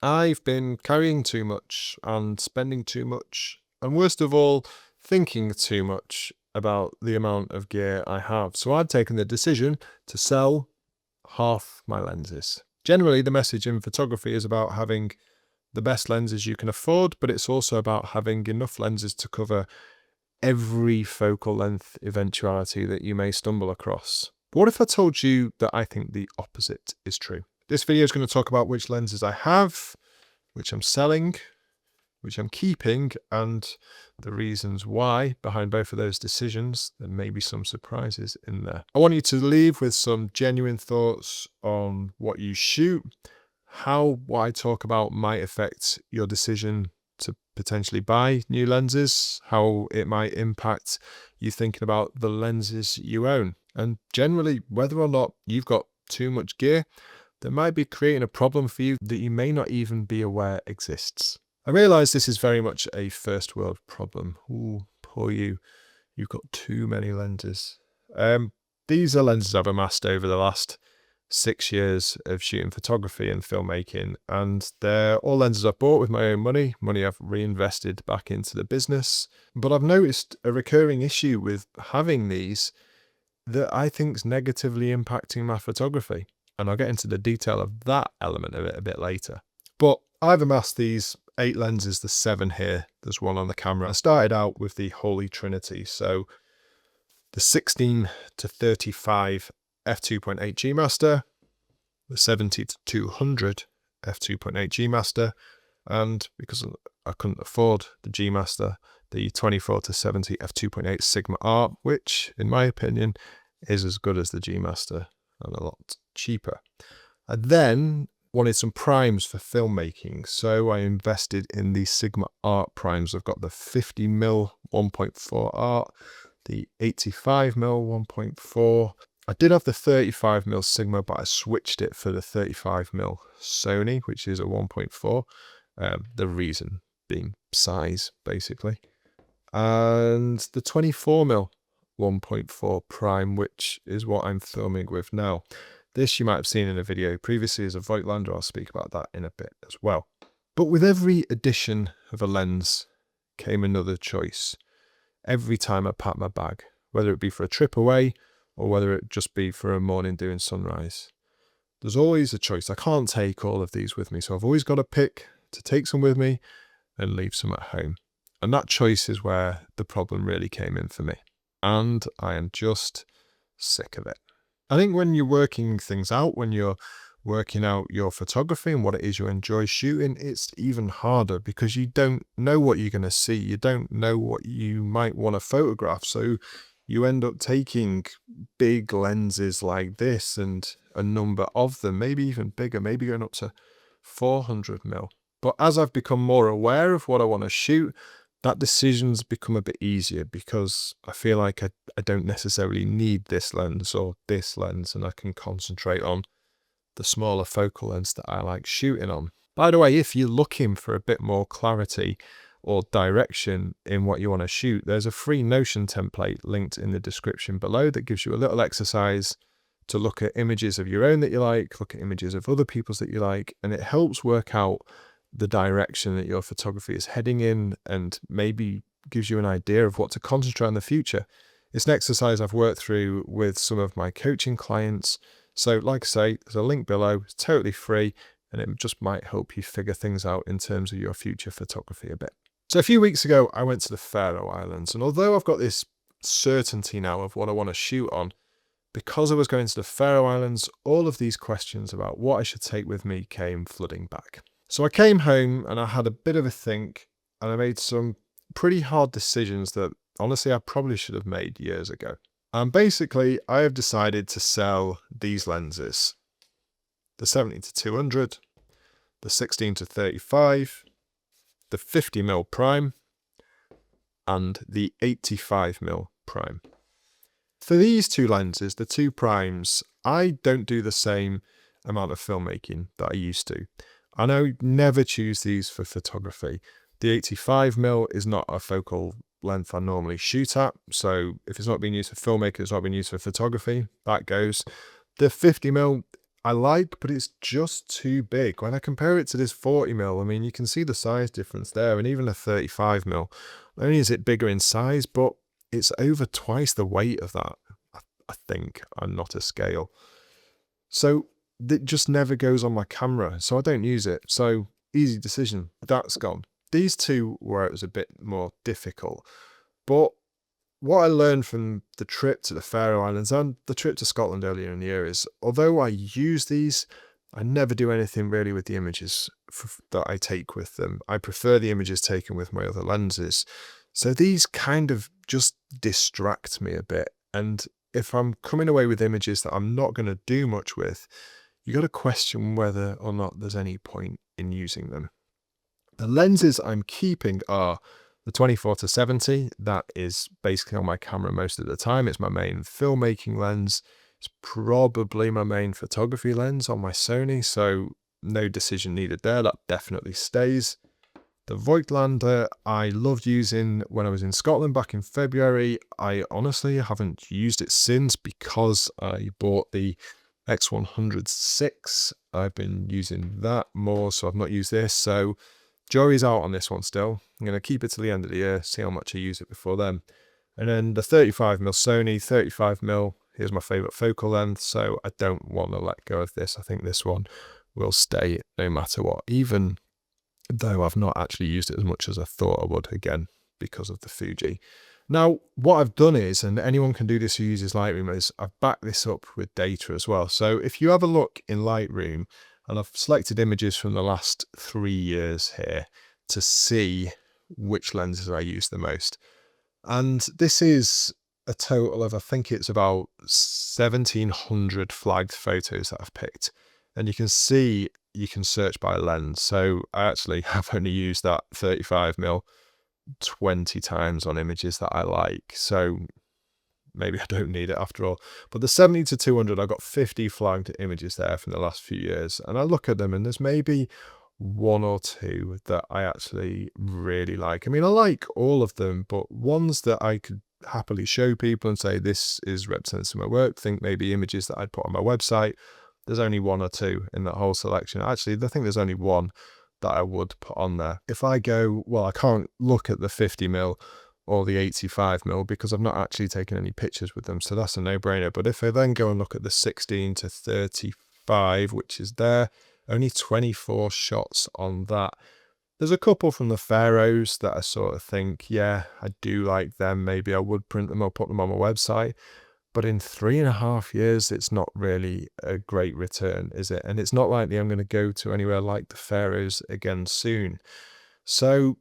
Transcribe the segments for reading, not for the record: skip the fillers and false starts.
I've been carrying too much and spending too much, and worst of all, thinking too much about the amount of gear I have. So I've taken the decision to sell half my lenses. Generally, the message in photography is about having the best lenses you can afford, but it's also about having enough lenses to cover every focal length eventuality that you may stumble across. But what if I told you that I think the opposite is true? This video is going to talk about which lenses I have, which I'm selling, which I'm keeping, and the reasons why behind both of those decisions. There may be some surprises in there. I want you to leave with some genuine thoughts on what you shoot, how what I talk about might affect your decision to potentially buy new lenses, how it might impact you thinking about the lenses you own, and generally whether or not you've got too much gear that might be creating a problem for you that you may not even be aware exists. I realise this is very much a first world problem. Ooh, poor you. You've got too many lenses. These are lenses I've amassed over the last 6 years of shooting photography and filmmaking, and they're all lenses I've bought with my own money I've reinvested back into the business. But I've noticed a recurring issue with having these that I think is negatively impacting my photography. And I'll get into the detail of that element of it a bit later. But I've amassed these 8 lenses, there's 7 here, there's one on the camera. I started out with the Holy Trinity, so the 16 to 35 f2.8 G Master, the 70 to 200 f2.8 G Master, and because I couldn't afford the G Master, the 24 to 70 f2.8 Sigma Art, which in my opinion is as good as the G Master and a lot cheaper. I then wanted some primes for filmmaking, so I invested in the Sigma Art primes. I've got the 50mm 1.4 Art, the 85mm 1.4. I did have the 35mm Sigma, but I switched it for the 35mm Sony, which is a 1.4. The reason being size, basically. And the 24mm 1.4 prime, which is what I'm filming with now. This you might have seen in a video previously as a Voigtlander. I'll speak about that in a bit as well. But with every addition of a lens came another choice. Every time I packed my bag, whether it be for a trip away or whether it just be for a morning doing sunrise, there's always a choice. I can't take all of these with me, so I've always got to pick to take some with me and leave some at home. And that choice is where the problem really came in for me. And I am just sick of it. I think when you're working things out, when you're working out your photography and what it is you enjoy shooting, it's even harder because you don't know what you're going to see. You don't know what you might want to photograph. So you end up taking big lenses like this and a number of them, maybe even bigger, maybe going up to 400mm. But as I've become more aware of what I want to shoot, that decision's become a bit easier because I feel like I don't necessarily need this lens or this lens, and I can concentrate on the smaller focal lengths that I like shooting on. By the way, if you're looking for a bit more clarity or direction in what you want to shoot, there's a free Notion template linked in the description below that gives you a little exercise to look at images of your own that you like, look at images of other people's that you like, and it helps work out the direction that your photography is heading in and maybe gives you an idea of what to concentrate on in the future. It's an exercise I've worked through with some of my coaching clients. So like I say, there's a link below, it's totally free, and it just might help you figure things out in terms of your future photography a bit. So a few weeks ago, I went to the Faroe Islands, and although I've got this certainty now of what I want to shoot on, because I was going to the Faroe Islands, all of these questions about what I should take with me came flooding back. So I came home and I had a bit of a think, and I made some pretty hard decisions that honestly I probably should have made years ago. And basically I have decided to sell these lenses. The 70 to 200, the 16 to 35, the 50mm prime, and the 85mm prime. For these two lenses, the two primes, I don't do the same amount of filmmaking that I used to. And I never choose these for photography. The 85mm is not a focal length I normally shoot at, so if it's not being used for filmmaking, it's not being used for photography, that goes. The 50mm I like, but it's just too big. When I compare it to this 40mm, I mean, you can see the size difference there, and even a 35mm. Not only is it bigger in size, but it's over twice the weight of that, I think, and not a scale. So it just never goes on my camera, so I don't use it. So easy decision, that's gone. These two where it was a bit more difficult, but what I learned from the trip to the Faroe Islands and the trip to Scotland earlier in the year is, although I use these, I never do anything really with the images that I take with them. I prefer the images taken with my other lenses. So these kind of just distract me a bit. And if I'm coming away with images that I'm not going to do much with, you got to question whether or not there's any point in using them. The lenses I'm keeping are the 24-70, that is basically on my camera most of the time. It's my main filmmaking lens. It's probably my main photography lens on my Sony, so no decision needed there. That definitely stays. The Voigtlander I loved using when I was in Scotland back in February. I honestly haven't used it since because I bought the X100 I've been using that more, so I've not used this. So jury's out on this one still. I'm going to keep it till the end of the year, see how much I use it before then. And then the 35mm Sony, 35mm, here's my favourite focal length, so I don't want to let go of this. I think this one will stay no matter what, even though I've not actually used it as much as I thought I would, again, because of the Fuji. Now, what I've done is, and anyone can do this who uses Lightroom, is I've backed this up with data as well. So if you have a look in Lightroom, and I've selected images from the last 3 years here to see which lenses I use the most. And this is a total of, I think it's about 1,700 flagged photos that I've picked. And you can see, you can search by lens. So I actually have only used that 35mm 20 times on images that I like. So maybe I don't need it after all. But the 70-200, I've got 50 flagged images there from the last few years. And I look at them and there's maybe one or two that I actually really like. I mean, I like all of them, but ones that I could happily show people and say, this is representative of my work, think maybe images that I'd put on my website. There's only one or two in that whole selection. Actually, I think there's only one that I would put on there. If I go, well, I can't look at the 50mm or the 85mm because I've not actually taken any pictures with them, so that's a no-brainer. But if I then go and look at the 16-35, which is there, only 24 shots on that. There's a couple from the Faroes that I sort of think, yeah, I do like them. Maybe I would print them or put them on my website. But in 3.5 years, it's not really a great return, is it? And it's not likely I'm going to go to anywhere like the Faroes again soon. So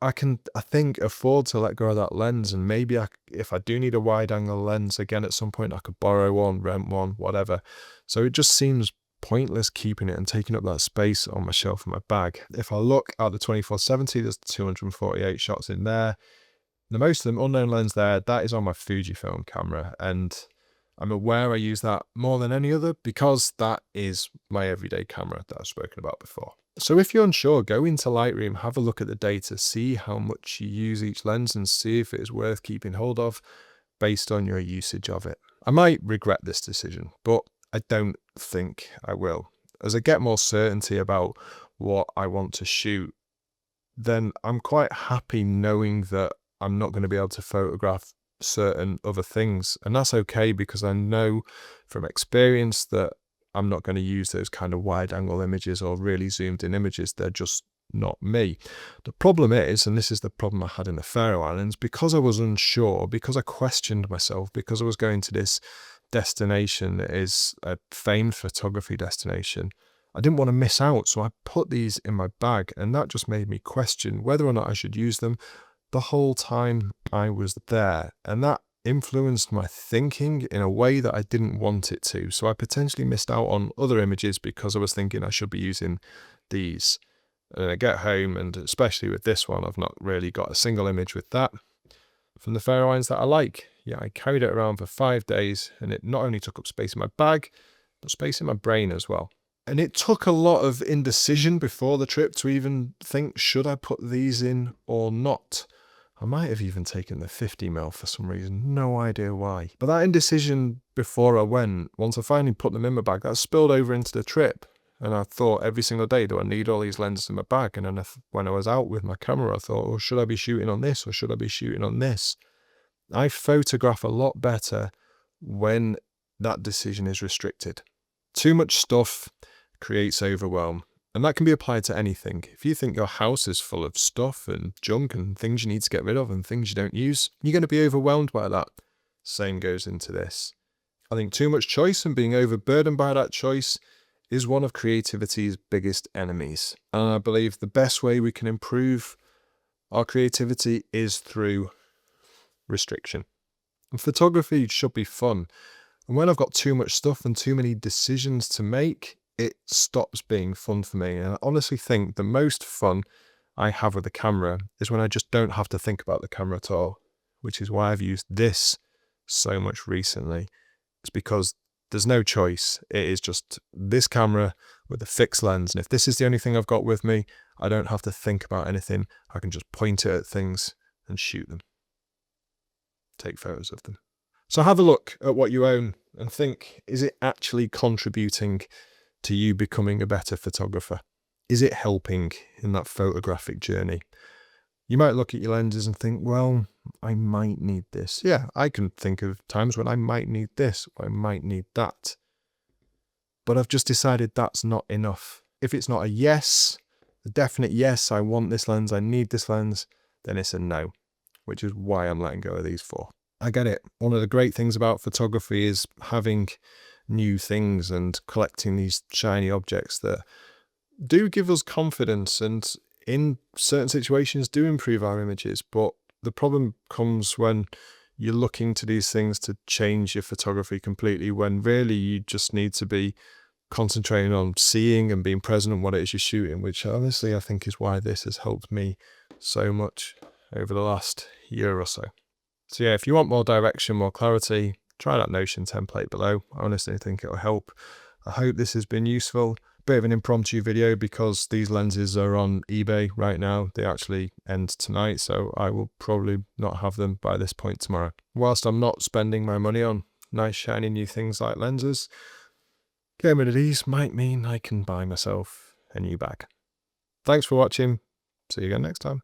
I think, afford to let go of that lens, and maybe if I do need a wide angle lens again at some point, I could borrow one, rent one, whatever. So it just seems pointless keeping it and taking up that space on my shelf in my bag. If I look at the 24-70, there's 248 shots in there. The most of them, unknown lens there, that is on my Fujifilm camera, and I'm aware I use that more than any other because that is my everyday camera that I've spoken about before. So if you're unsure, go into Lightroom, have a look at the data, see how much you use each lens and see if it is worth keeping hold of based on your usage of it. I might regret this decision, but I don't think I will. As I get more certainty about what I want to shoot, then I'm quite happy knowing that I'm not going to be able to photograph certain other things. And that's okay because I know from experience that I'm not going to use those kind of wide angle images or really zoomed in images. They're just not me. The problem is, and this is the problem I had in the Faroe Islands, because I was unsure, because I questioned myself, because I was going to this destination that is a famed photography destination, I didn't want to miss out. So I put these in my bag, and that just made me question whether or not I should use them the whole time I was there. And that influenced my thinking in a way that I didn't want it to. So I potentially missed out on other images because I was thinking I should be using these. And I get home, and especially with this one, I've not really got a single image with that from the Faroe Islands that I like. Yeah, I carried it around for 5 days, and it not only took up space in my bag, but space in my brain as well. And it took a lot of indecision before the trip to even think, should I put these in or not? I might have even taken the 50mm for some reason, no idea why. But that indecision before I went, once I finally put them in my bag, that spilled over into the trip. And I thought every single day, do I need all these lenses in my bag? And then when I was out with my camera, I thought, oh, should I be shooting on this or should I be shooting on this? I photograph a lot better when that decision is restricted. Too much stuff creates overwhelm. And that can be applied to anything. If you think your house is full of stuff and junk and things you need to get rid of and things you don't use, you're going to be overwhelmed by that. Same goes into this. I think too much choice and being overburdened by that choice is one of creativity's biggest enemies. And I believe the best way we can improve our creativity is through restriction. And photography should be fun. And when I've got too much stuff and too many decisions to make, it stops being fun for me. And I honestly think the most fun I have with the camera is when I just don't have to think about the camera at all, which is why I've used this so much recently. It's because there's no choice. It is just this camera with a fixed lens. And if this is the only thing I've got with me, I don't have to think about anything. I can just point it at things and shoot them. Take photos of them. So have a look at what you own and think, is it actually contributing to you becoming a better photographer? Is it helping in that photographic journey? You might look at your lenses and think, well, I might need this. Yeah, I can think of times when I might need this, or I might need that. But I've just decided that's not enough. If it's not a yes, a definite yes, I want this lens, I need this lens, then it's a no, which is why I'm letting go of these 4. I get it. One of the great things about photography is having new things and collecting these shiny objects that do give us confidence and in certain situations do improve our images. But the problem comes when you're looking to these things to change your photography completely, when really you just need to be concentrating on seeing and being present on what it is you're shooting, which honestly I think is why this has helped me so much over the last year or so. So yeah, if you want more direction, more clarity, try that Notion template below. I honestly think it'll help. I hope this has been useful. Bit of an impromptu video because these lenses are on eBay right now. They actually end tonight, so I will probably not have them by this point tomorrow. Whilst I'm not spending my money on nice shiny new things like lenses, getting rid of these might mean I can buy myself a new bag. Thanks for watching. See you again next time.